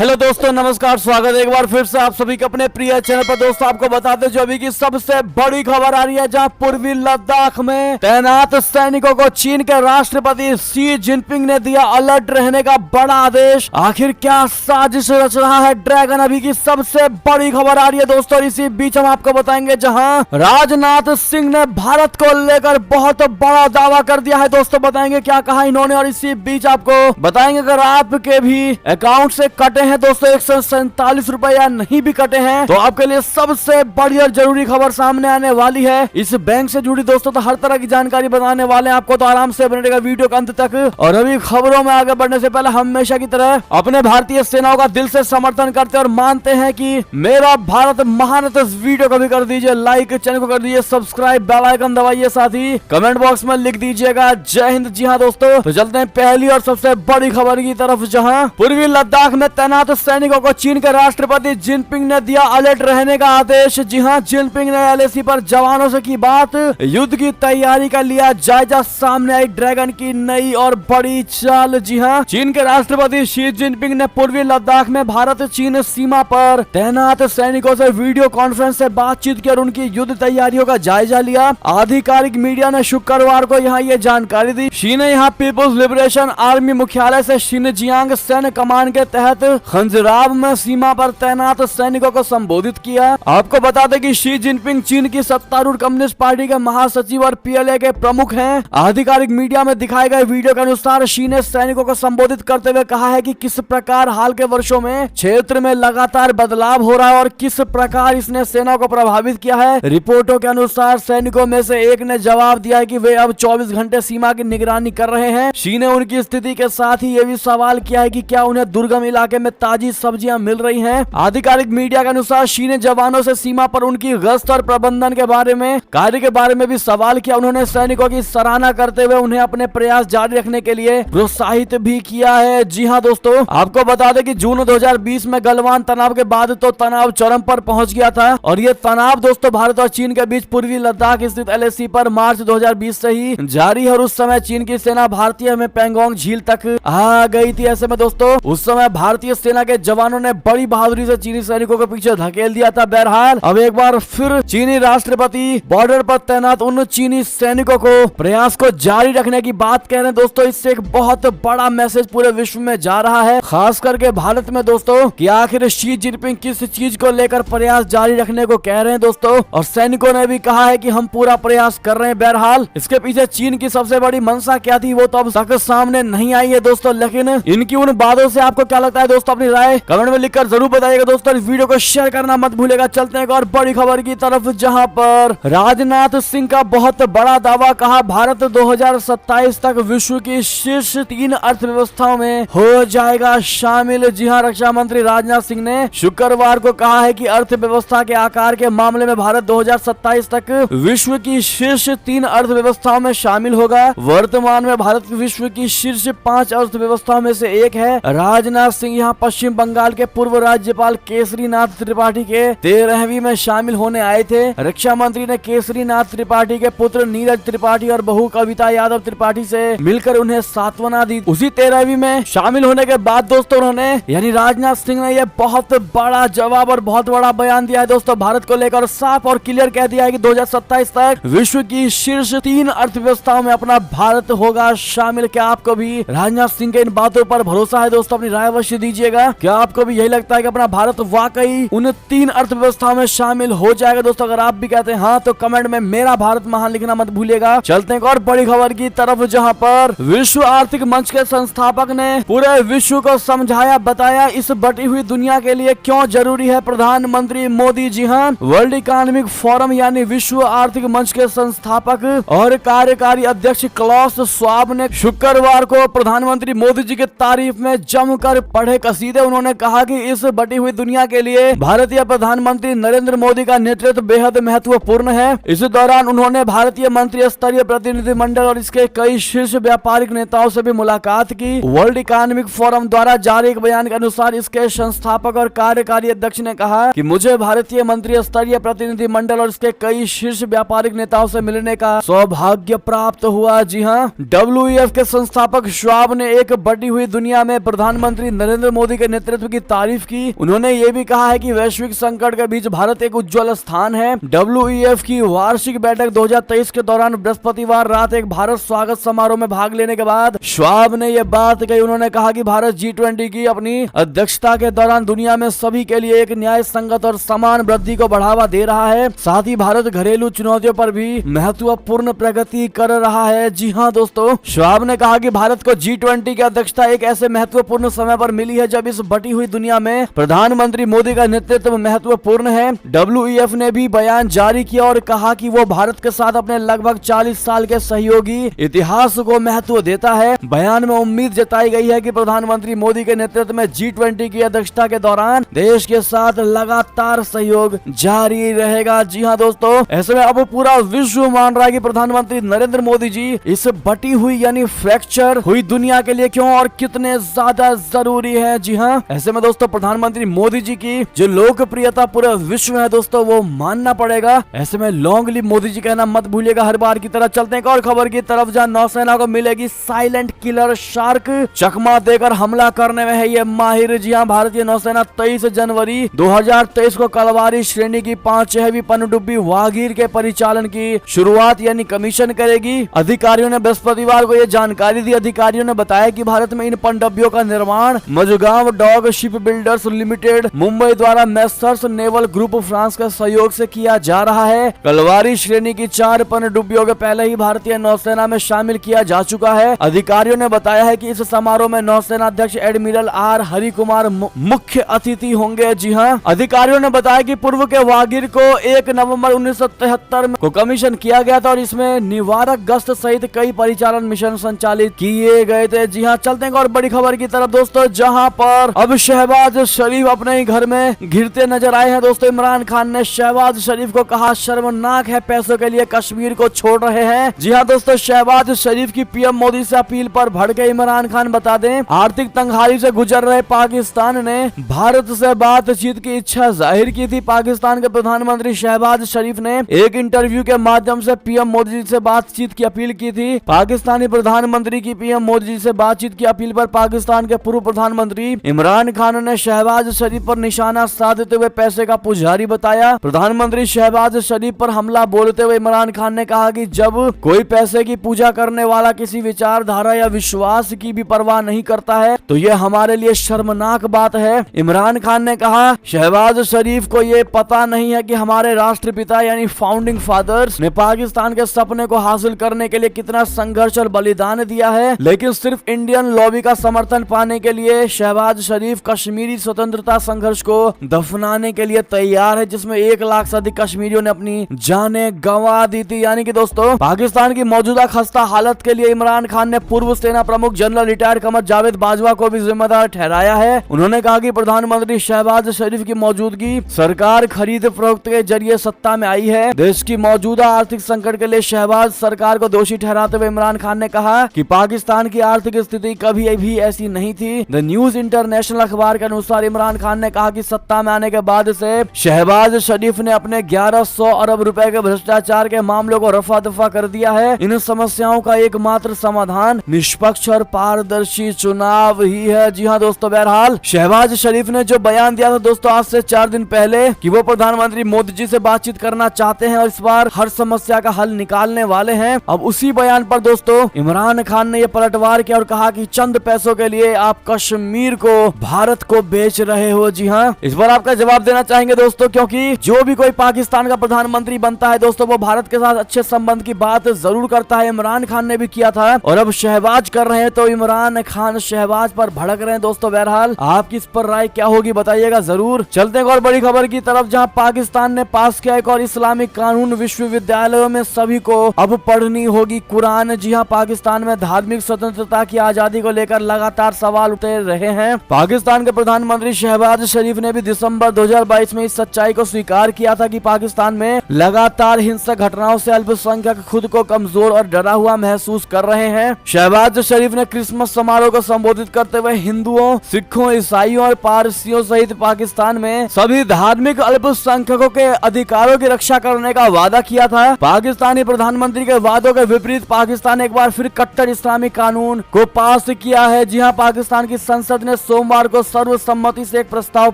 Hello दोस्तों, नमस्कार, स्वागत है एक बार फिर से आप सभी के अपने प्रिय चैनल पर। दोस्तों आपको बताते जो अभी की सबसे बड़ी खबर आ रही है, जहां पूर्वी लद्दाख में तैनात सैनिकों को चीन के राष्ट्रपति शी जिनपिंग ने दिया अलर्ट रहने का बड़ा आदेश। आखिर क्या साजिश रच रहा है ड्रैगन, अभी की सबसे बड़ी खबर आ रही है दोस्तों। इसी बीच हम आपको बताएंगे जहां राजनाथ सिंह ने भारत को लेकर बहुत बड़ा दावा कर दिया है। दोस्तों बताएंगे क्या कहा इन्होंने, और इसी बीच आपको बताएंगे अगर आपके भी अकाउंट से कटे हैं दोस्तों 147 रुपए या नहीं भी कटे हैं तो आपके लिए सबसे बड़ी और जरूरी खबर सामने आने वाली है। इस बैंक से जुड़ी दोस्तों तो हर तरह की जानकारी बताने वाले हैं आपको, तो आराम से बनेगा वीडियो के अंत तक। और अभी खबरों में आगे बढ़ने से पहले हमेशा की तरह अपने भारतीय सेनाओं का दिल से समर्थन करते और मानते हैं कि मेरा भारत महान है, तो इस वीडियो को भी कर दीजिए लाइक, चैनल को कर दीजिए सब्सक्राइब, बेल आइकन दबाइए, साथ ही कमेंट बॉक्स में लिख दीजिएगा जय हिंद। जी हाँ दोस्तों, तो चलते हैं पहली और सबसे बड़ी खबर की तरफ, जहां पूर्वी लद्दाख में तैनात सैनिकों को चीन के राष्ट्रपति जिनपिंग ने दिया अलर्ट रहने का आदेश। जी हां, जिनपिंग ने एलएसी पर जवानों से की बात, युद्ध की तैयारी का लिया जायजा, सामने आई ड्रैगन की नई और बड़ी चाल। जी हां, चीन के राष्ट्रपति शी जिनपिंग ने पूर्वी लद्दाख में भारत चीन सीमा पर तैनात सैनिकों से वीडियो कॉन्फ्रेंस से बातचीत की और उनकी युद्ध तैयारियों का जायजा लिया। आधिकारिक मीडिया ने शुक्रवार को यहाँ ये जानकारी दी। शी ने यहाँ पीपुल्स लिबरेशन आर्मी मुख्यालय से शिनजियांग सैन्य कमान के तहत खंजराब में सीमा पर तैनात सैनिकों को संबोधित किया। आपको बता दें कि शी जिनपिंग चीन की सत्तारूढ़ कम्युनिस्ट पार्टी के महासचिव और पीएलए के प्रमुख हैं। आधिकारिक मीडिया में दिखाए गए वीडियो के अनुसार शी ने सैनिकों को संबोधित करते हुए कहा है कि किस प्रकार हाल के वर्षों में क्षेत्र में लगातार बदलाव हो रहा है और किस प्रकार इसने सेना को प्रभावित किया है। रिपोर्टों के अनुसार सैनिकों में से एक ने जवाब दिया है कि वे अब 24 घंटे सीमा की निगरानी कर रहे हैं। शी ने उनकी स्थिति के साथ ही ये भी सवाल किया है कि क्या उन्हें दुर्गम इलाके में ताजी सब्जियां मिल रही हैं। आधिकारिक मीडिया के अनुसार शी ने जवानों से सीमा पर उनकी गश्त और प्रबंधन के बारे में कार्य के बारे में भी सवाल किया। उन्होंने सैनिकों की सराहना करते हुए उन्हें अपने प्रयास जारी रखने के लिए प्रोत्साहित भी किया है। जी हां दोस्तों, आपको बता दें कि जून 2020 में गलवान तनाव के बाद तो तनाव चरम पर पहुंच गया था, और ये तनाव दोस्तों भारत और चीन के बीच पूर्वी लद्दाख स्थित एलएसी पर मार्च 2020 से ही जारी है। और उस समय चीन की सेना भारतीय में पेंगोंग झील तक आ गई थी। ऐसे में दोस्तों उस समय भारतीय सेना के जवानों ने बड़ी बहादुरी से चीनी सैनिकों के पीछे धकेल दिया था। बहरहाल अब एक बार फिर चीनी राष्ट्रपति बॉर्डर पर तैनात उन चीनी सैनिकों को प्रयास को जारी रखने की बात कह रहे हैं। दोस्तों इससे एक बहुत बड़ा मैसेज पूरे विश्व में जा रहा है, खास करके भारत में दोस्तों, कि आखिर शी जिनपिंग किस चीज को लेकर प्रयास जारी रखने को कह रहे हैं दोस्तों। और सैनिकों ने भी कहा है कि हम पूरा प्रयास कर रहे हैं। बहरहाल इसके पीछे चीन की सबसे बड़ी मंशा क्या थी वो तो अब तक सामने नहीं आई है दोस्तों, लेकिन इनकी उन बातों से आपको क्या लगता है दोस्तों, अपनी राय कमेंट में लिखकर जरूर बताइएगा दोस्तों। इस वीडियो को शेयर करना मत भूलेगा। चलते हैं एक और बड़ी खबर की तरफ, जहां पर राजनाथ सिंह का बहुत बड़ा दावा, कहा भारत 2027 तक विश्व की शीर्ष 3 अर्थव्यवस्थाओं में हो जाएगा शामिल। जी हां, रक्षा मंत्री राजनाथ सिंह ने शुक्रवार को कहा है कि अर्थव्यवस्था के आकार के मामले में भारत 2027 तक विश्व की शीर्ष 3 अर्थव्यवस्थाओं में शामिल होगा। वर्तमान में भारत विश्व की शीर्ष 5 अर्थव्यवस्थाओं में से एक है। राजनाथ सिंह यहाँ पश्चिम बंगाल के पूर्व राज्यपाल केसरीनाथ त्रिपाठी के 13वीं में शामिल होने आए थे। रक्षा मंत्री ने केसरीनाथ त्रिपाठी के पुत्र नीरज त्रिपाठी और बहू कविता यादव त्रिपाठी से मिलकर उन्हें सांत्वना दी। उसी 13वीं में शामिल होने के बाद दोस्तों उन्होंने यानी राजनाथ सिंह ने यह बहुत बड़ा जवाब और बहुत बड़ा बयान दिया है दोस्तों भारत को लेकर। साफ और क्लियर कह दिया है कि 2027 तक विश्व की शीर्ष 3 अर्थव्यवस्थाओं में अपना भारत होगा शामिल। क्या आपको भी राजनाथ सिंह के इन बातों पर भरोसा है दोस्तों? अपनी राय अवश्य दीजिएगा। क्या आपको भी यही लगता है कि अपना भारत वाकई उन 3 अर्थव्यवस्थाओं में शामिल हो जाएगा दोस्तों? अगर आप भी कहते हैं हाँ तो कमेंट में मेरा भारत महान लिखना मत भूलिएगा। चलते हैं और बड़ी खबर की तरफ, जहां पर विश्व आर्थिक मंच के संस्थापक ने पूरे विश्व को समझाया बताया इस बटी हुई दुनिया के लिए क्यों जरूरी है प्रधानमंत्री मोदी। जी हाँ, वर्ल्ड इकोनॉमिक फोरम यानी विश्व आर्थिक मंच के संस्थापक और कार्यकारी अध्यक्ष क्लॉस श्वाब ने शुक्रवार को प्रधानमंत्री मोदी जी की तारीफ में जमकर पढ़े कसीदे। उन्होंने कहा कि इस बटी हुई दुनिया के लिए भारतीय प्रधानमंत्री नरेंद्र मोदी का नेतृत्व बेहद महत्वपूर्ण है। इस दौरान उन्होंने भारतीय मंत्री स्तरीय प्रतिनिधिमंडल और इसके कई शीर्ष व्यापारिक नेताओं से भी मुलाकात की। वर्ल्ड इकोनॉमिक फोरम द्वारा जारी एक बयान के अनुसार इसके संस्थापक और कार्यकारी अध्यक्ष ने कहा कि मुझे भारतीय मंत्री स्तरीय प्रतिनिधिमंडल और इसके कई शीर्ष व्यापारिक नेताओं से मिलने का सौभाग्य प्राप्त हुआ। जी हाँ, WEF के संस्थापक श्वाब ने एक बटी हुई दुनिया में प्रधानमंत्री नरेंद्र मोदी मोदी के नेतृत्व की तारीफ की। उन्होंने ये भी कहा है कि वैश्विक संकट के बीच भारत एक उज्ज्वल स्थान है। WEF की वार्षिक बैठक 2023 के दौरान बृहस्पतिवार रात एक भारत स्वागत समारोह में भाग लेने के बाद श्वाब ने यह बात कही। उन्होंने कहा कि भारत G20 की अपनी अध्यक्षता के दौरान दुनिया में सभी के लिए एक न्याय संगत और समान वृद्धि को बढ़ावा दे रहा है। साथ ही भारत घरेलू चुनौतियों पर भी महत्वपूर्ण प्रगति कर रहा है। जी हाँ दोस्तों, श्वाब ने कहा कि भारत को G20 की अध्यक्षता एक ऐसे महत्वपूर्ण समय पर मिली है जब इस बटी हुई दुनिया में प्रधानमंत्री मोदी का नेतृत्व महत्वपूर्ण है। WEF ने भी बयान जारी किया और कहा कि वो भारत के साथ अपने लगभग 40 साल के सहयोगी इतिहास को महत्व देता है। बयान में उम्मीद जताई गई है कि प्रधानमंत्री मोदी के नेतृत्व में G20 की अध्यक्षता के दौरान देश के साथ लगातार सहयोग जारी रहेगा। जी हाँ दोस्तों, ऐसे में अब पूरा विश्व मान रहा है कि प्रधानमंत्री नरेंद्र मोदी जी इस बटी हुई यानी फ्रैक्चर हुई दुनिया के लिए क्यों और कितने ज्यादा जरूरी है। जी हाँ, ऐसे में दोस्तों प्रधानमंत्री मोदी जी की जो लोकप्रियता पूरे विश्व में है दोस्तों, वो मानना पड़ेगा। ऐसे में लॉन्ग लिव मोदी जी कहना मत भूलिएगा। हर बार की तरह चलते हैं एक और खबर की तरफ, जहां नौसेना को मिलेगी साइलेंट किलर शार्क। चकमा देकर हमला करने में है ये माहिर। जी हाँ, भारतीय नौसेना 23 जनवरी 2023 को कलवारी श्रेणी की 5 पनडुब्बी वागीर के परिचालन की शुरुआत यानी कमीशन करेगी। अधिकारियों ने बृहस्पतिवार को यह जानकारी दी। अधिकारियों ने बताया कि भारत में इन पनडुब्बियों का निर्माण Mazagon dock ship builders limited Mumbai द्वारा मेसर्स नेवल ग्रुप फ्रांस के सहयोग से किया जा रहा है। कलवारी श्रेणी की 4 पनडुब्बियों को पहले ही भारतीय नौसेना में शामिल किया जा चुका है। अधिकारियों ने बताया है कि इस समारोह में नौसेना अध्यक्ष एडमिरल आर हरि कुमार मुख्य अतिथि होंगे। जी हाँ, अधिकारियों ने बताया कि पूर्व के वागीर को 1 नवंबर 1973 में को कमीशन किया गया था और इसमें निवारक गश्त सहित कई परिचालन मिशन संचालित किए गए थे। जी हाँ, चलते हैं और बड़ी खबर की तरफ दोस्तों, जहां पर अब शहबाज शरीफ अपने ही घर में घिरते नजर आए हैं। दोस्तों इमरान खान ने शहबाज शरीफ को कहा शर्मनाक है पैसों के लिए कश्मीर को छोड़ रहे हैं। जी हाँ दोस्तों, शहबाज शरीफ की PM मोदी से अपील पर भड़के इमरान खान। बता दें, आर्थिक तंगहाली से गुजर रहे पाकिस्तान ने भारत से बातचीत की इच्छा जाहिर की थी। पाकिस्तान के प्रधानमंत्री शहबाज शरीफ ने एक इंटरव्यू के माध्यम से PM मोदी जी से बातचीत की अपील की थी। पाकिस्तानी प्रधानमंत्री की PM मोदी जी से बातचीत की अपील पर पाकिस्तान के पूर्व प्रधानमंत्री इमरान खान ने शहबाज शरीफ पर निशाना साधते हुए पैसे का पुजारी बताया। प्रधानमंत्री शहबाज शरीफ पर हमला बोलते हुए इमरान खान ने कहा कि जब कोई पैसे की पूजा करने वाला किसी विचारधारा या विश्वास की भी परवाह नहीं करता है तो यह हमारे लिए शर्मनाक बात है। इमरान खान ने कहा शहबाज शरीफ को ये पता नहीं है कि हमारे राष्ट्रपिता यानी फाउंडिंग फादर्स ने पाकिस्तान के सपने को हासिल करने के लिए कितना संघर्ष और बलिदान दिया है, लेकिन सिर्फ इंडियन लॉबी का समर्थन पाने के लिए शहबाज शरीफ कश्मीरी स्वतंत्रता संघर्ष को दफनाने के लिए तैयार है, जिसमें 1 लाख से अधिक कश्मीरियों ने अपनी जानें गंवा दी थी। यानी कि दोस्तों पाकिस्तान की मौजूदा खस्ता हालत के लिए इमरान खान ने पूर्व सेना प्रमुख जनरल रिटायर्ड कमर जावेद बाजवा को भी जिम्मेदार ठहराया है। उन्होंने कहा कि प्रधानमंत्री शहबाज शरीफ की मौजूदगी सरकार खरीद फरोख्त के जरिए सत्ता में आई है। देश की मौजूदा आर्थिक संकट के लिए शहबाज सरकार को दोषी ठहराते हुए इमरान खान ने कहा कि पाकिस्तान की आर्थिक स्थिति कभी भी ऐसी नहीं थी। द न्यूज इंटरनेशनल अखबार के अनुसार इमरान खान ने कहा कि सत्ता में आने के बाद से शहबाज शरीफ ने अपने 1100 अरब रुपए के भ्रष्टाचार के मामलों को रफा दफा कर दिया है। इन समस्याओं का एकमात्र समाधान निष्पक्ष और पारदर्शी चुनाव ही है। जी हाँ दोस्तों, बहरहाल शहबाज शरीफ ने जो बयान दिया था दोस्तों आज से 4 दिन पहले कि वो प्रधानमंत्री मोदी जी से बातचीत करना चाहते हैं और इस बार हर समस्या का हल निकालने वाले हैं, अब उसी बयान पर दोस्तों इमरान खान ने ये पलटवार किया और कहा कि चंद पैसों के लिए आप कश्मीर को भारत को बेच रहे हो। जी हाँ, इस बार आपका जवाब देना चाहेंगे दोस्तों, क्योंकि जो भी कोई पाकिस्तान का प्रधानमंत्री बनता है दोस्तों वो भारत के साथ अच्छे संबंध की बात जरूर करता है। इमरान खान ने भी किया था और अब शहबाज कर रहे हैं तो इमरान खान शहबाज पर भड़क रहे हैं। दोस्तों बहरहाल आपकी इस पर राय क्या होगी बताइएगा जरूर। चलते हैं और बड़ी खबर की तरफ, जहां पाकिस्तान ने पास किया एक और इस्लामिक कानून, विश्वविद्यालयों में सभी को अब पढ़नी होगी कुरान। जी हाँ, पाकिस्तान में धार्मिक स्वतंत्रता की आजादी को लेकर लगातार सवाल उठे रहे हैं। पाकिस्तान के प्रधानमंत्री शहबाज शरीफ ने भी दिसंबर 2022 में इस सच्चाई को स्वीकार किया था कि पाकिस्तान में लगातार हिंसक घटनाओं से अल्पसंख्यक खुद को कमजोर और डरा हुआ महसूस कर रहे हैं। शहबाज शरीफ ने क्रिसमस समारोह को संबोधित करते हुए हिंदुओं, सिखों, ईसाइयों और पारसियों सहित पाकिस्तान में सभी धार्मिक अल्पसंख्यकों के अधिकारों की रक्षा करने का वादा किया था। पाकिस्तानी प्रधानमंत्री के वादों के विपरीत पाकिस्तान एक बार फिर कट्टर इस्लामिक कानून को पास किया है। जी हाँ, पाकिस्तान की संसद ने ने सोमवार को सर्वसम्मति से एक प्रस्ताव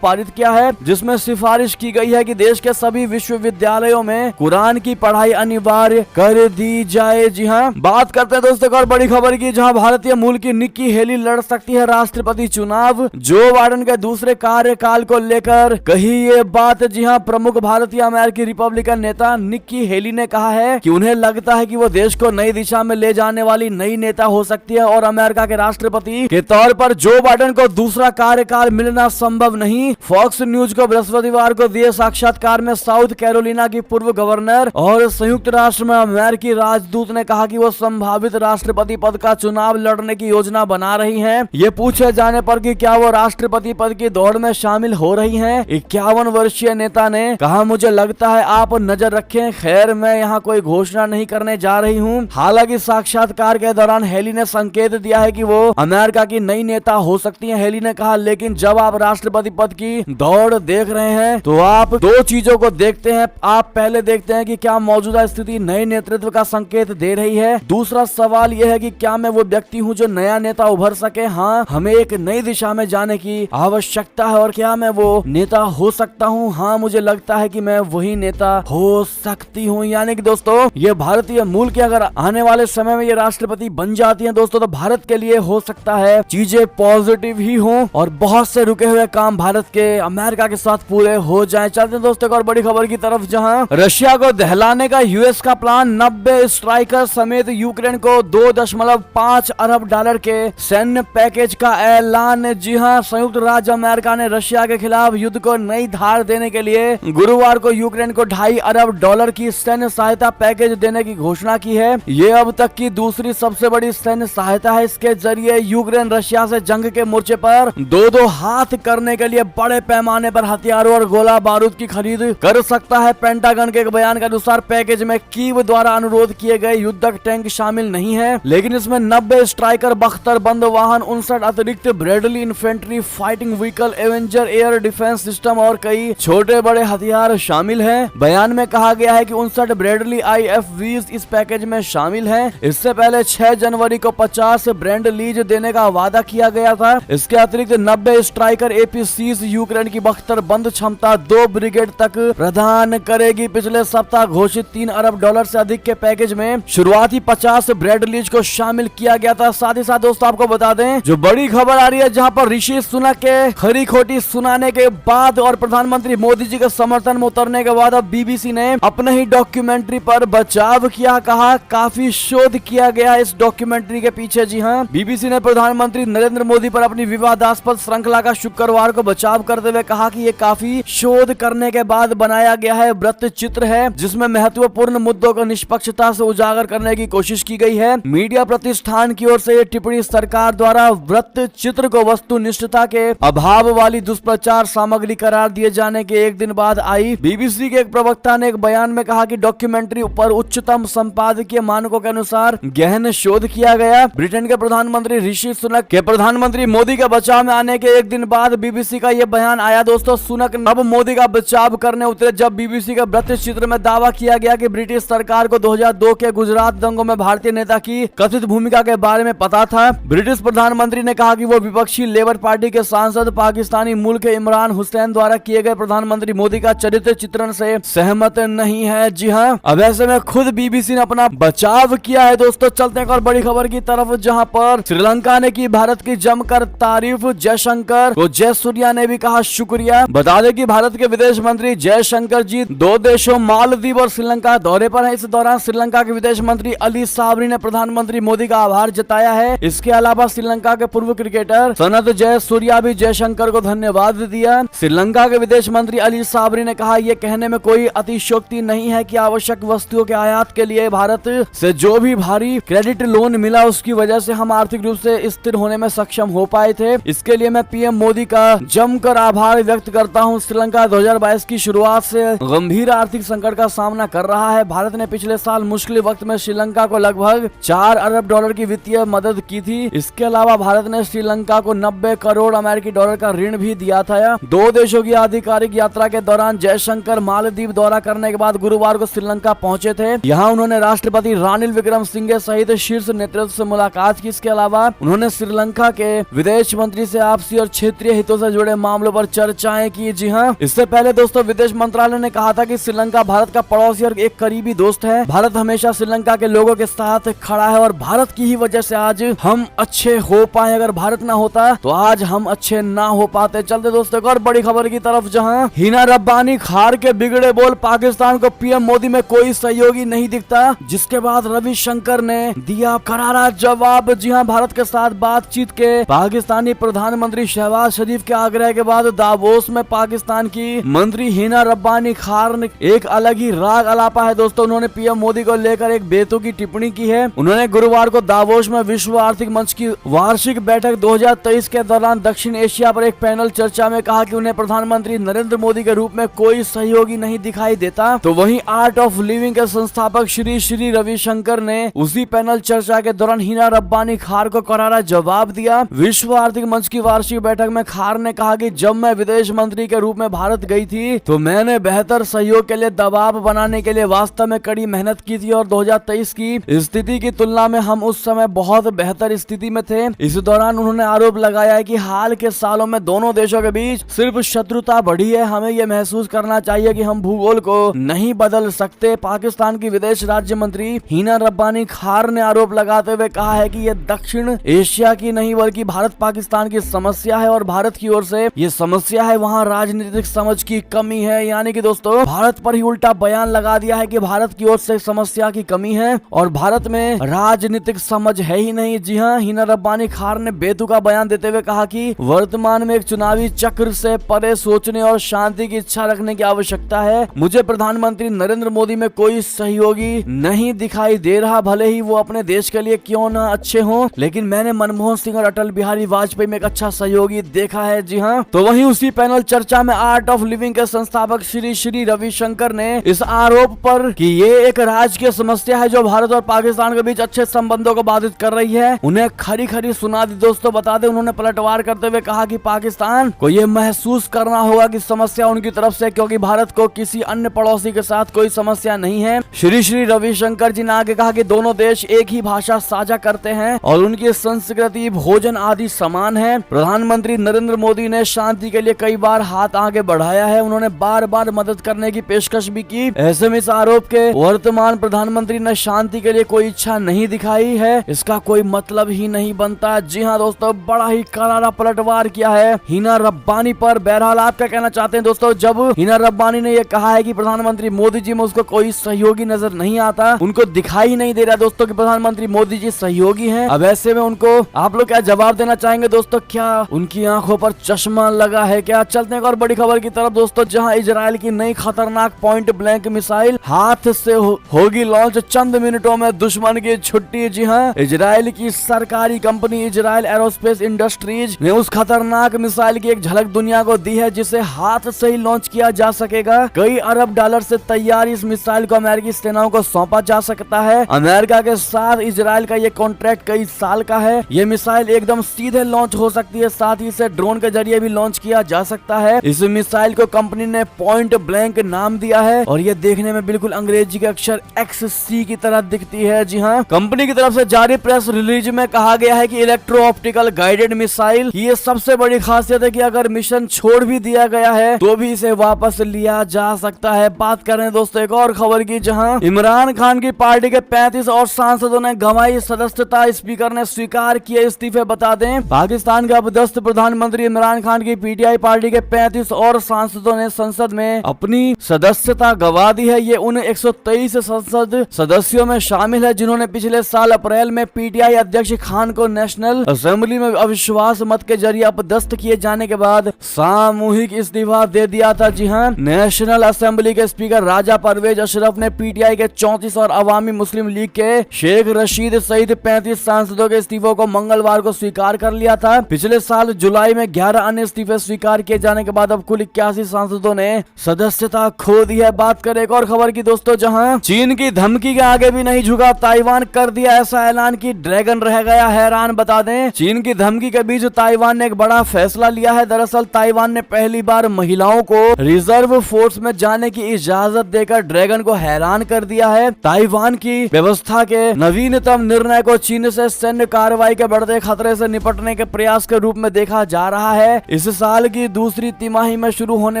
पारित किया है, जिसमें सिफारिश की गई है कि देश के सभी विश्वविद्यालयों में कुरान की पढ़ाई अनिवार्य कर दी जाए। जी हाँ, बात करते हैं दोस्तों और बड़ी खबर की, जहां भारतीय मूल की निक्की हेली लड़ सकती है राष्ट्रपति चुनाव। जो बाइडेन के दूसरे कार्यकाल को लेकर कही ये बात। जी हाँ, प्रमुख भारतीय अमेरिकी रिपब्लिकन नेता निक्की हेली ने कहा है कि उन्हें लगता है कि वो देश को नई दिशा में ले जाने वाली नई नेता हो सकती है और अमेरिका के राष्ट्रपति के तौर पर जो बाइडेन को दूसरा कार्यकाल मिलना संभव नहीं। फॉक्स न्यूज को बृहस्पतिवार को दिए साक्षात्कार में साउथ कैरोलिना की पूर्व गवर्नर और संयुक्त राष्ट्र में अमेरिकी राजदूत ने कहा कि वो संभावित राष्ट्रपति पद का चुनाव लड़ने की योजना बना रही हैं। ये पूछे जाने पर कि क्या वो राष्ट्रपति पद की दौड़ में शामिल हो रही हैं, 51 वर्षीय नेता ने कहा, मुझे लगता है आप नजर रखें। खैर, मैं यहाँ कोई घोषणा नहीं करने जा रही हूँ। हालांकि साक्षात्कार के दौरान हेली ने संकेत दिया है कि वो अमेरिका की नई नेता हो सकती हैं। हेली ने कहा, लेकिन जब आप राष्ट्रपति पद की दौड़ देख रहे हैं तो आप दो चीजों को देखते हैं। आप पहले देखते हैं कि क्या मौजूदा स्थिति नए नेतृत्व का संकेत दे रही है। दूसरा सवाल यह है कि क्या मैं वो व्यक्ति हूँ जो नया नेता उभर सके। हाँ, हमें एक नई दिशा में जाने की आवश्यकता है और क्या मैं वो नेता हो सकता हूँ। हाँ, मुझे लगता है कि मैं वही नेता हो सकती हूँ। यानी कि दोस्तों, ये भारतीय मूल की अगर आने वाले समय में ये राष्ट्रपति बन जाती हैं दोस्तों, तो भारत के लिए हो सकता है चीजें पॉजिटिव ही हों और बहुत से रुके हुए काम भारत के अमेरिका के साथ पूरे हो जाएं। चलते हैं दोस्तों और बड़ी खबर की तरफ, जहां रशिया को दहलाने का यूएस का प्लान, 90 स्ट्राइकर समेत यूक्रेन को $2.5 अरब के सैन्य पैकेज का ऐलान। जी हां, संयुक्त राज्य अमेरिका ने रशिया के खिलाफ युद्ध को नई धार देने के लिए गुरुवार को यूक्रेन को $2.5 अरब की सैन्य सहायता पैकेज देने की घोषणा की है। ये अब तक की दूसरी सबसे बड़ी सैन्य सहायता है। इसके जरिए यूक्रेन रशिया से जंग के मोर्चे पर दो हाथ करने के लिए बड़े पैमाने पर हथियारों और गोला बारूद की खरीद कर सकता है। पेंटागन के एक बयान के अनुसार पैकेज में कीव द्वारा अनुरोध किए गए युद्धक टैंक शामिल नहीं है, लेकिन इसमें 90 स्ट्राइकर बख्तर बंद वाहन, 59 अतिरिक्त Bradley infantry fighting vehicle, Avenger air defence system और कई छोटे बड़े हथियार शामिल हैं। बयान में कहा गया है कि 59 ब्रेडली IFVs इस पैकेज में शामिल हैं। इससे पहले 6 जनवरी को 50 ब्रेंड लीज देने का वादा किया गया था। इसके अतिरिक्त 90 स्ट्राइकर APCs यूक्रेन की बख्तर बंद क्षमता 2 ब्रिगेड तक प्रदान करेगी। पिछले सप्ताह घोषित $3 अरब से अधिक के पैकेज में शुरुआती 50 ब्रेड लीज को शामिल किया गया था। साथ ही साथ दोस्तों आपको बता दें, जो बड़ी खबर आ रही है, जहां पर ऋषि सुनक के खरी खोटी सुनाने के बाद और प्रधानमंत्री मोदी जी के समर्थन में उतरने के बाद अब BBC ने अपने ही डॉक्यूमेंट्री पर बचाव किया। कहा, काफी शोध किया गया इस डॉक्यूमेंट्री के पीछे। जी हाँ, BBC ने प्रधानमंत्री नरेंद्र मोदी पर अपनी विवादास्पद श्रृंखला का शुक्रवार को बचाव करते हुए कहा कि ये काफी शोध करने के बाद बनाया गया है वृत्त चित्र है, जिसमें महत्वपूर्ण मुद्दों को निष्पक्षता से उजागर करने की कोशिश की गई है। मीडिया प्रतिष्ठान की ओर से ये टिप्पणी सरकार द्वारा वृत्त चित्र को वस्तुनिष्ठता के अभाव वाली दुष्प्रचार सामग्री करार दिए जाने के एक दिन बाद आई। BBC के एक प्रवक्ता ने एक बयान में कहा कि डॉक्यूमेंट्री पर उच्चतम संपादकीय मानकों के अनुसार गहन शोध किया गया। ब्रिटेन के प्रधानमंत्री ऋषि सुनक के प्रधानमंत्री मोदी के बचाव में आने के एक दिन बाद BBC का यह बयान आया। दोस्तों, सुनक अब मोदी का बचाव करने उतरे जब BBC के वृत्त चित्र में दावा किया गया कि ब्रिटिश सरकार को 2002 के गुजरात दंगों में भारतीय नेता की कथित भूमिका के बारे में पता था। ब्रिटिश प्रधानमंत्री ने कहा कि वो विपक्षी लेबर पार्टी के सांसद पाकिस्तानी मूल के इमरान हुसैन द्वारा किए गए प्रधानमंत्री मोदी का चरित्र चित्रण से सहमत नहीं है। जी हाँ, अब ऐसे में खुद BBC ने अपना बचाव किया है। दोस्तों, चलते हैं और बड़ी खबर की तरफ, जहां पर श्रीलंका ने की भारत की जमकर तारीफ। जयशंकर को जयसूर्या ने भी कहा शुक्रिया। बता दें कि भारत के विदेश मंत्री जयशंकर जी 2 देशों मालदीव और श्रीलंका दौरे पर हैं। इस दौरान श्रीलंका के विदेश मंत्री अली साबरी ने प्रधानमंत्री मोदी का आभार जताया है। इसके अलावा श्रीलंका के पूर्व क्रिकेटर सनत जयसूर्या भी जयशंकर को धन्यवाद दिया। श्रीलंका के विदेश मंत्री अली साबरी ने कहा, यह कहने में कोई अतिशयोक्ति नहीं है कि आवश्यक वस्तुओं के आयात के लिए भारत से जो भी भारी क्रेडिट लोन मिला उसकी वजह से हम आर्थिक रूप से स्थिर होने में सक्षम हो पाए थे। इसके लिए मैं PM मोदी का जमकर आभार व्यक्त करता हूं। श्रीलंका 2022 की शुरुआत से गंभीर आर्थिक संकट का सामना कर रहा है। भारत ने पिछले साल मुश्किल वक्त में श्रीलंका को लगभग $4 अरब की वित्तीय मदद की थी। इसके अलावा भारत ने श्रीलंका को 90 करोड़ अमेरिकी डॉलर का ऋण भी दिया था। 2 देशों की आधिकारिक यात्रा के दौरान जयशंकर मालदीव दौरा करने के बाद गुरुवार को श्रीलंका पहुंचे थे। यहाँ उन्होंने राष्ट्रपति रानिल विक्रमसिंघे सहित शीर्ष नेतृत्व से मुलाकात की। इसके अलावा उन्होंने श्रीलंका के विदेश विदेश मंत्री से आपसी और क्षेत्रीय हितों से जुड़े मामलों पर चर्चाएं की। जी हाँ, इससे पहले दोस्तों विदेश मंत्रालय ने कहा था कि श्रीलंका भारत का पड़ोसी और एक करीबी दोस्त है। भारत हमेशा श्रीलंका के लोगों के साथ खड़ा है और भारत की ही वजह से आज हम अच्छे हो पाए। अगर भारत ना होता तो आज हम अच्छे ना हो पाते। चलते दोस्तों एक और बड़ी खबर की तरफ, जहां हिना रब्बानी खार के बिगड़े बोल, पाकिस्तान को पीएम मोदी में कोई सहयोगी नहीं दिखता, जिसके बाद रविशंकर ने दिया करारा जवाब। जी हाँ, भारत के साथ बातचीत के पाकिस्तानी प्रधानमंत्री शहबाज शरीफ के आग्रह के बाद दावोस में पाकिस्तान की मंत्री हिना रब्बानी खार ने एक अलग ही राग अलापा है। दोस्तों उन्होंने पीएम मोदी को लेकर एक बेतुकी टिप्पणी की है। उन्होंने गुरुवार को दावोस में विश्व आर्थिक मंच की वार्षिक बैठक 2023 के दौरान दक्षिण एशिया पर एक पैनल चर्चा में कहा कि उन्हें प्रधानमंत्री नरेंद्र मोदी के रूप में कोई सहयोगी नहीं दिखाई देता। तो वहीं आर्ट ऑफ लिविंग के संस्थापक श्री रविशंकर ने उसी पैनल चर्चा के दौरान हिना रब्बानी खार को करारा जवाब दिया। विश्व आर्थिक मंच की वार्षिक बैठक में खार ने कहा कि जब मैं विदेश मंत्री के रूप में भारत गई थी तो मैंने बेहतर सहयोग के लिए दबाव बनाने के लिए वास्तव में कड़ी मेहनत की थी और 2023 की स्थिति की तुलना में हम उस समय बहुत बेहतर स्थिति में थे। इस दौरान उन्होंने आरोप लगाया है कि हाल के सालों में दोनों देशों के बीच सिर्फ शत्रुता बढ़ी है। हमें यह महसूस करना चाहिए कि हम भूगोल को नहीं बदल सकते। पाकिस्तान की विदेश राज्य मंत्री हिना रब्बानी खार ने आरोप लगाते हुए कहा है कि यह दक्षिण एशिया की नहीं बल्कि भारत पाकिस्तान की समस्या है और भारत की ओर से ये समस्या है वहाँ राजनीतिक समझ की कमी है। यानी कि दोस्तों भारत पर ही उल्टा बयान लगा दिया है कि भारत की ओर से समस्या की कमी है और भारत में राजनीतिक समझ है ही नहीं। जी हाँ, हिना रब्बानी खार ने बेतुका बयान देते हुए कहा कि वर्तमान में एक चुनावी चक्र से परे सोचने और शांति की इच्छा रखने की आवश्यकता है। मुझे प्रधानमंत्री नरेंद्र मोदी में कोई सहयोगी नहीं दिखाई दे रहा, भले ही वो अपने देश के लिए क्यों ना अच्छे हों, लेकिन मैंने मनमोहन सिंह और अटल बिहारी वाजपेयी में एक अच्छा सहयोगी देखा है। जी हाँ, तो वहीं उसी पैनल चर्चा में आर्ट ऑफ लिविंग के संस्थापक श्री रविशंकर ने इस आरोप पर कि ये एक राजकीय समस्या है जो भारत और पाकिस्तान के बीच अच्छे संबंधों को बाधित कर रही है, उन्हें खरी खरी सुना दी। दोस्तों बता दें, उन्होंने पलटवार करते हुए कहा कि पाकिस्तान को ये महसूस करना होगा कि समस्या उनकी तरफ से, क्योंकि भारत को किसी अन्य पड़ोसी के साथ कोई समस्या नहीं है। श्री रविशंकर जी ने आगे कहा कि दोनों देश एक ही भाषा साझा करते हैं और उनकी संस्कृति, भोजन आदि समान है। प्रधानमंत्री नरेंद्र मोदी ने शांति के लिए कई बार हाथ आगे बढ़ाया है, उन्होंने बार बार मदद करने की पेशकश भी की। ऐसे में इस आरोप के वर्तमान प्रधानमंत्री ने शांति के लिए कोई इच्छा नहीं दिखाई है, इसका कोई मतलब ही नहीं बनता। जी हाँ दोस्तों, बड़ा ही करारा पलटवार किया है हिना रब्बानी पर। बहरहाल आप क्या कहना चाहते हैं दोस्तों? जब हिना रब्बानी ने यह कहा है कि प्रधानमंत्री मोदी जी में उसको कोई सहयोगी नजर नहीं आता, उनको दिखाई नहीं दे रहा दोस्तों कि प्रधानमंत्री मोदी जी सहयोगी हैं, अब ऐसे में उनको आप लोग क्या जवाब देना चाहेंगे दोस्तों? क्या उनकी आंखों पर चश्मा लगा है क्या? चलते हैं और बड़ी खबर की तरफ दोस्तों, जहां इजराइल की नई खतरनाक पॉइंट ब्लैंक मिसाइल हाथ से होगी लॉन्च, चंद मिनटों में दुश्मन की छुट्टी। जी हाँ, इजराइल की सरकारी कंपनी इजराइल एरोस्पेस इंडस्ट्रीज ने उस खतरनाक मिसाइल की एक झलक दुनिया को दी है जिसे हाथ से ही लॉन्च किया जा सकेगा। कई अरब डॉलर से तैयार इस मिसाइल को अमेरिकी सेनाओं को सौंपा जा सकता है। अमेरिका के साथ इजराइल का ये कॉन्ट्रैक्ट कई साल का है। ये मिसाइल एकदम सीधे लॉन्च हो सकती है, साथ ही इसे ड्रोन के जरिए भी लॉन्च किया जा सकता है। इस मिसाइल को कंपनी ने पॉइंट ब्लैंक नाम दिया है और ये देखने में बिल्कुल अंग्रेजी के अक्षर XC की तरह दिखती है। जी हाँ, कंपनी की तरफ से जारी प्रेस रिलीज में कहा गया है कि इलेक्ट्रो ऑप्टिकल गाइडेड मिसाइल की ये सबसे बड़ी खासियत है कि अगर मिशन छोड़ भी दिया गया है तो भी इसे वापस लिया जा सकता है। बात करें दोस्तों एक और खबर की, जहां इमरान खान की पार्टी के 35 और सांसदों ने गंवाई सदस्यता, स्पीकर ने स्वीकार किए इस्तीफे। बता दें, पाकिस्तान के अपदस्थ प्रधानमंत्री इमरान खान की PTI पार्टी के 35 और सांसदों ने संसद में अपनी सदस्यता गंवा दी है। ये उन 123 संसद सदस्यों में शामिल है जिन्होंने पिछले साल अप्रैल में PTI अध्यक्ष खान को नेशनल असेंबली में अविश्वास मत के जरिए अपदस्थ किए जाने के बाद सामूहिक इस्तीफा दे दिया था। जी हाँ, नेशनल असेंबली के स्पीकर राजा परवेज अशरफ ने PTI के 34 और अवामी मुस्लिम लीग के शेख रशीद सहित 35 सांसदों के इस्तीफों को मंगलवार को स्वीकार कर लिया था। पिछले साल जुलाई में 11 अन्य इस्तीफे स्वीकार किए जाने के बाद अब कुल 81 सांसदों ने सदस्यता खो दी है। बात करें एक और खबर की दोस्तों, जहां चीन की धमकी के आगे भी नहीं झुका, ताइवान कर दिया ऐसा ऐलान कि ड्रैगन रह गया हैरान। बता दें, चीन की धमकी के बीच ताइवान ने एक बड़ा फैसला लिया है। दरअसल ताइवान ने पहली बार महिलाओं को रिजर्व फोर्स में जाने की इजाजत देकर ड्रैगन को हैरान कर दिया है। ताइवान की व्यवस्था के नवीनतम निर्णय को चीन से सैन्य कार्रवाई के बढ़ते खतरे से निपटने करने के प्रयास के रूप में देखा जा रहा है। इस साल की दूसरी तिमाही में शुरू होने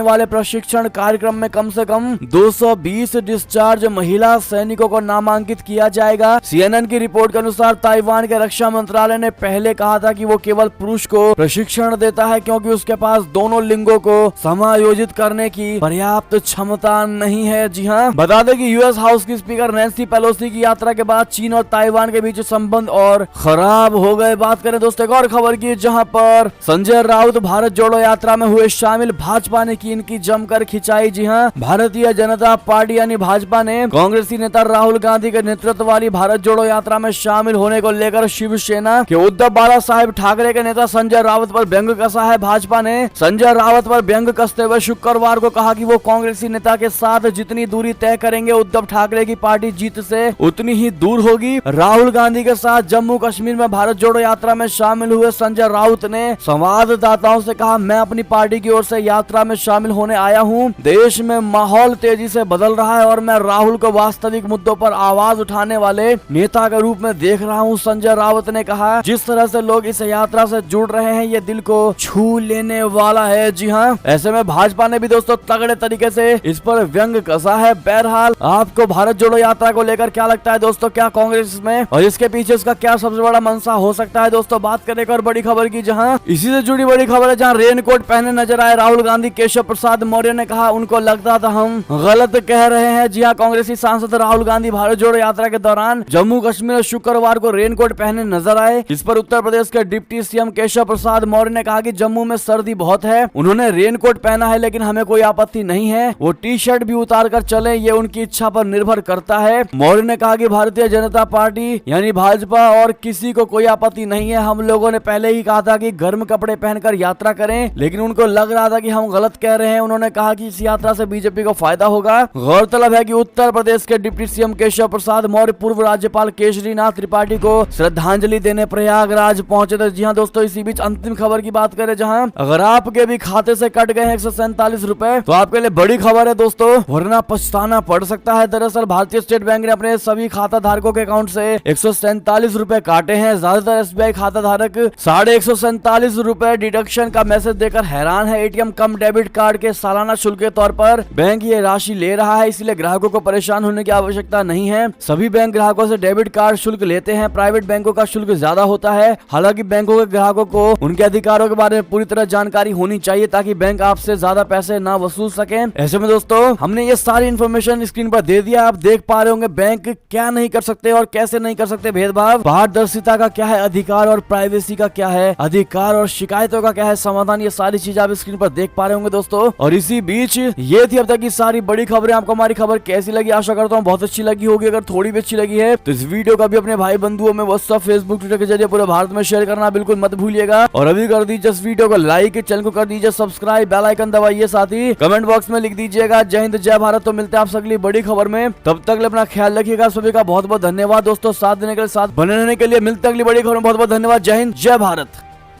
वाले प्रशिक्षण कार्यक्रम में कम से कम 220 डिस्चार्ज महिला सैनिकों को नामांकित किया जाएगा। CNN की रिपोर्ट के अनुसार ताइवान के रक्षा मंत्रालय ने पहले कहा था कि वो केवल पुरुष को प्रशिक्षण देता है क्योंकि उसके पास दोनों लिंगों को समायोजित करने की पर्याप्त क्षमता नहीं है। जी हाँ, बता दें कि यूएस हाउस की स्पीकर नैन्सी पेलोसी की यात्रा के बाद चीन और ताइवान के बीच संबंध और खराब हो गए। बात करें दोस्तों एक और खबर की, जहां पर संजय राउत भारत जोड़ो यात्रा में हुए शामिल। भाजपा ने की इनकी जमकर खिंचाई। जी हाँ, भारतीय जनता पार्टी यानी भाजपा ने कांग्रेसी नेता राहुल गांधी के नेतृत्व वाली भारत जोड़ो यात्रा में शामिल होने को लेकर शिवसेना के उद्धव बाला साहेब ठाकरे के नेता संजय रावत पर व्यंग कसा है। भाजपा ने संजय रावत पर व्यंग कसते हुए शुक्रवार को कहा कि वो कांग्रेसी नेता के साथ जितनी दूरी तय करेंगे उद्धव ठाकरे की पार्टी जीत से उतनी ही दूर होगी। राहुल गांधी के साथ जम्मू कश्मीर में भारत जोड़ो यात्रा में शामिल हुए संजय राउत ने संवाददाताओं से कहा, मैं अपनी पार्टी की ओर से यात्रा में शामिल होने आया हूं। देश में माहौल तेजी से बदल रहा है और मैं राहुल को वास्तविक मुद्दों पर आवाज उठाने वाले नेता के रूप में देख रहा हूं। संजय रावत ने कहा, जिस तरह से लोग इस यात्रा से जुड़ रहे हैं ये दिल को छू लेने वाला है। जी हाँ, ऐसे में भाजपा ने भी दोस्तों तगड़े तरीके से इस पर व्यंग कसा है। बहरहाल आपको भारत जोड़ो यात्रा को लेकर क्या लगता है दोस्तों, क्या कांग्रेस में और इसके पीछे इसका क्या सबसे बड़ा मंशा हो सकता है दोस्तों। बात करें और बड़ी खबर की, जहां इसी से जुड़ी बड़ी खबर है, जहां रेनकोट पहने नजर आए राहुल गांधी। केशव प्रसाद मौर्य ने कहा, उनको लगता था हम गलत कह रहे हैं। जी हाँ, कांग्रेसी सांसद राहुल गांधी भारत जोड़ो यात्रा के दौरान जम्मू कश्मीर में शुक्रवार को रेनकोट पहने नजर आए। इस पर उत्तर प्रदेश के डिप्टी सीएम केशव प्रसाद मौर्य ने कहा कि जम्मू में सर्दी बहुत है, उन्होंने रेनकोट पहना है लेकिन हमें कोई आपत्ति नहीं है, वो टी शर्ट भी उतार कर चले, ये उनकी इच्छा पर निर्भर करता है। मौर्य ने कहा कि भारतीय जनता पार्टी यानी भाजपा और किसी को कोई आपत्ति नहीं है। हम लोगों ने पहले ही कहा था कि गर्म कपड़े पहनकर यात्रा करें, लेकिन उनको लग रहा था कि हम गलत कह रहे हैं। उन्होंने कहा कि इस यात्रा से बीजेपी को फायदा होगा। गौरतलब है कि उत्तर प्रदेश के डिप्टी सीएम केशव प्रसाद मौर्य पूर्व राज्यपाल केशरीनाथ त्रिपाठी को श्रद्धांजलि देने प्रयागराज पहुंचे थे। जी हाँ दोस्तों, इसी बीच अंतिम खबर की बात करें, जहां अगर आपके भी खाते से कट गए 147 रुपए तो आपके लिए बड़ी खबर है दोस्तों, वरना पछताना पड़ सकता है। दरअसल भारतीय स्टेट बैंक ने अपने सभी खाता धारकों के अकाउंट से 147 रुपए काटे हैं। ज्यादातर एसबीआई खाता धारक 147 रुपए डिडक्शन का मैसेज देकर हैरान है। एटीएम कम डेबिट कार्ड के सालाना शुल्क के तौर पर बैंक ये राशि ले रहा है, इसलिए ग्राहकों को परेशान होने की आवश्यकता नहीं है। सभी बैंक ग्राहकों से डेबिट कार्ड शुल्क लेते हैं। प्राइवेट बैंकों का शुल्क ज्यादा होता है। हालांकि बैंकों के ग्राहकों को उनके अधिकारों के बारे में पूरी तरह जानकारी होनी चाहिए ताकि बैंक आपसे ज्यादा पैसे ना वसूल सके। ऐसे में दोस्तों हमने ये सारी इन्फॉर्मेशन स्क्रीन पर दे दिया। आप देख पा रहे होंगे बैंक क्या नहीं कर सकते और कैसे नहीं कर सकते भेदभाव, पारदर्शिता का क्या है अधिकार और प्राइवेसी का क्या है अधिकार और शिकायतों का क्या है समाधान, ये सारी चीजें आप स्क्रीन पर देख पा रहे होंगे दोस्तों। और इसी बीच ये थी अब तक की सारी बड़ी खबरें। आपको हमारी खबर कैसी लगी, आशा करता हूँ बहुत अच्छी लगी होगी। अगर थोड़ी भी अच्छी लगी है तो इस वीडियो का भी अपने भाई बंधुओं में व्हाट्सएप फेसबुक ट्विटर के जरिए पूरे भारत में शेयर करना बिल्कुल मत भूलिएगा। और अभी कर दीजिए इस वीडियो को लाइक, चैनल को कर दीजिए सब्सक्राइब, बेल आइकन दबाइए, साथ ही कमेंट बॉक्स में लिख दीजिएगा जय हिंद जय भारत। तो मिलते हैं आप अगली बड़ी खबर में, तब तक अपना ख्याल रखिएगा। सभी का बहुत बहुत धन्यवाद दोस्तों, साथ देने के लिए, साथ बने रहने के लिए। मिलते हैं अगली बड़ी खबर में। बहुत बहुत धन्यवाद। जय हिंद जय भारत।